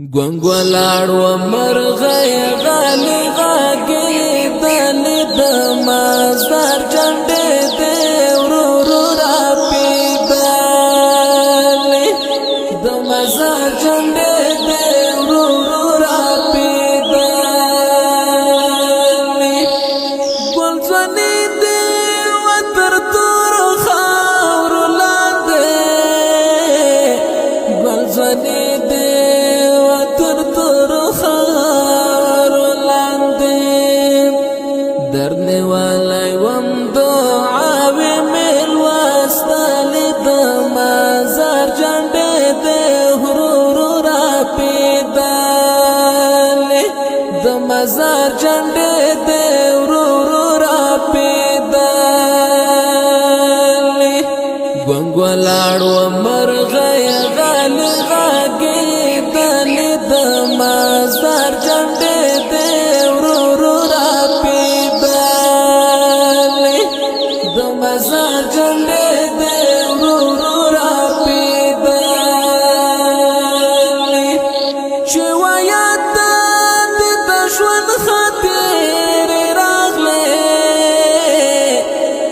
گونگولاړ و مرغی غالی غاگی دلی دمازدار جنڈی دی ورورو را پیدالی دمازدار جنڈی دی ورورو را پیدالی گل زنی دی و تر تور خاور لانده گل زنی دی درنی والی وم دعاوی میل واستالی دمازار جنڈی دی ورورو را پیدالی دمازار جنڈی دی ورورو را پیدالی گونگولاړ و مرغی غالی غاگی دلی دمازار جنڈی دی ورورو را دمازار جنڈی دی ورورو را پیدالی چی ویاد دی دشون خطیر راغلی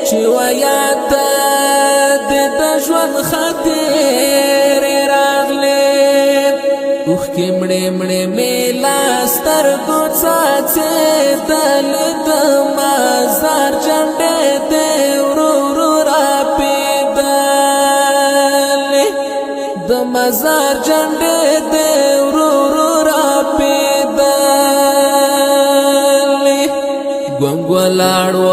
چی ویاد دی دشون خطیر راغلی اوخ کی مڑی مڑی میلا سترگو چاچی دلی دمازار جنڈی دی دمازار جنڈی دی ورورو را پیدالی گونگولاړ و